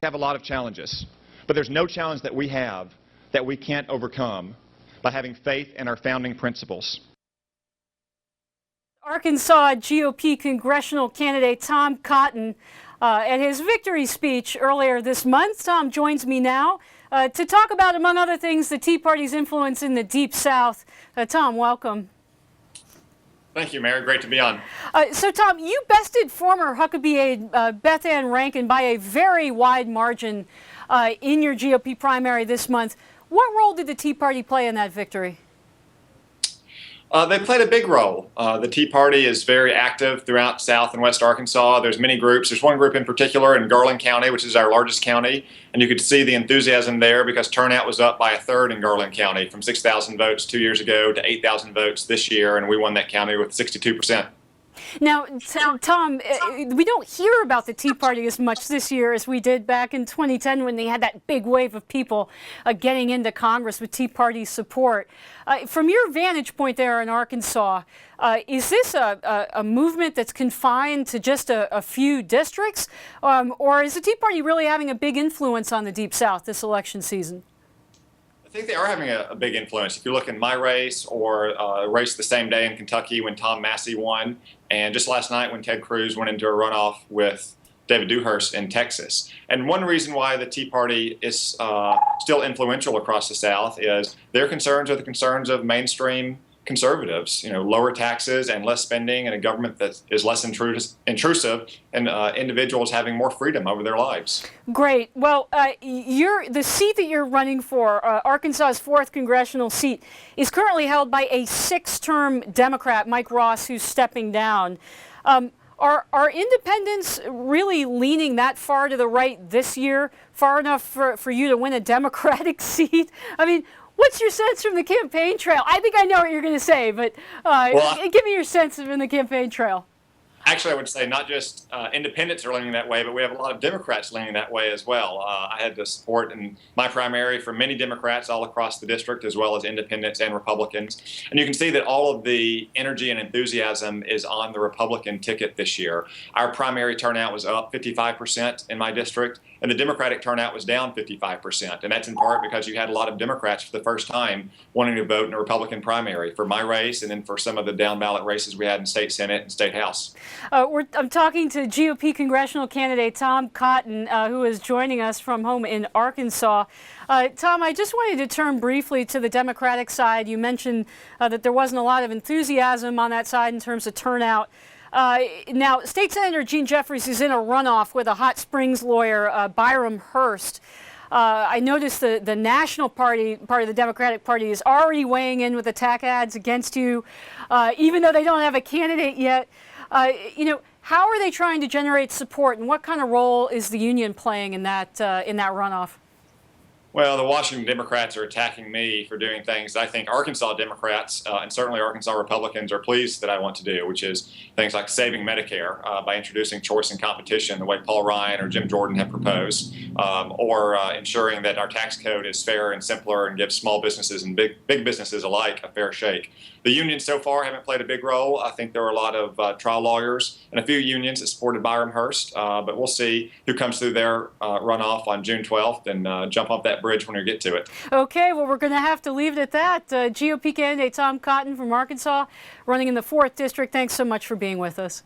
have a lot of challenges, but there's no challenge that we have that we can't overcome by having faith in our founding principles. Arkansas GOP congressional candidate Tom Cotton at his victory speech earlier this month. Tom joins me now to talk about, among other things, the Tea Party's influence in the Deep South. Tom, welcome. Thank you, Mary. Great to be on. So, Tom, you bested former Huckabee aide Beth Ann Rankin by a very wide margin in your GOP primary this month. What role did the Tea Party play in that victory? They played a big role. The Tea Party is very active throughout South and West Arkansas. There's many groups. There's one group in particular in Garland County, which is our largest county, and you could see the enthusiasm there because turnout was up by a third in Garland County, from 6,000 votes 2 years ago to 8,000 votes this year, and we won that county with 62%. Now, Tom, we don't hear about the Tea Party as much this year as we did back in 2010 when they had that big wave of people getting into Congress with Tea Party support. From your vantage point there in Arkansas, is this a movement that's confined to just a few districts, or is the Tea Party really having a big influence on the Deep South this election season? I think they are having a big influence. If you look in my race or a race the same day in Kentucky when Tom Massey won, and just last night when Ted Cruz went into a runoff with David Dewhurst in Texas. And one reason why the Tea Party is still influential across the South is their concerns are the concerns of mainstream conservatives, lower taxes and less spending and a government that is less intrusive and individuals having more freedom over their lives. Great. Well, the seat that you're running for, Arkansas's 4th congressional seat, is currently held by a 6-term Democrat, Mike Ross, who's stepping down. Are independents really leaning that far to the right this year, far enough for you to win a Democratic seat? I mean, what's your sense from the campaign trail? I think I know what you're going to say, but give me your sense from the campaign trail. Actually, I would say not just independents are leaning that way, but we have a lot of Democrats leaning that way as well. I had the support in my primary from many Democrats all across the district, as well as independents and Republicans. And you can see that all of the energy and enthusiasm is on the Republican ticket this year. Our primary turnout was up 55% in my district, and the Democratic turnout was down 55%. And that's in part because you had a lot of Democrats for the first time wanting to vote in a Republican primary for my race and then for some of the down-ballot races we had in State Senate and State House. I'm talking to GOP congressional candidate Tom Cotton, who is joining us from home in Arkansas. Tom, I just wanted to turn briefly to the Democratic side. You mentioned that there wasn't a lot of enthusiasm on that side in terms of turnout. Now, State Senator Gene Jeffries is in a runoff with a Hot Springs lawyer, Byram Hurst. I noticed the national part of the Democratic Party is already weighing in with attack ads against you, even though they don't have a candidate yet. How are they trying to generate support, and what kind of role is the union playing in that runoff? Well, the Washington Democrats are attacking me for doing things that I think Arkansas Democrats and certainly Arkansas Republicans are pleased that I want to do, which is things like saving Medicare by introducing choice and competition the way Paul Ryan or Jim Jordan have proposed, or ensuring that our tax code is fair and simpler and gives small businesses and big businesses alike a fair shake. The unions so far haven't played a big role. I think there are a lot of trial lawyers and a few unions that supported Byram Hurst, but we'll see who comes through their runoff on June 12th and jump off that bridge when we get to it. Okay, well, we're going to have to leave it at that. GOP candidate Tom Cotton from Arkansas, running in the 4th District. Thanks so much for being with us.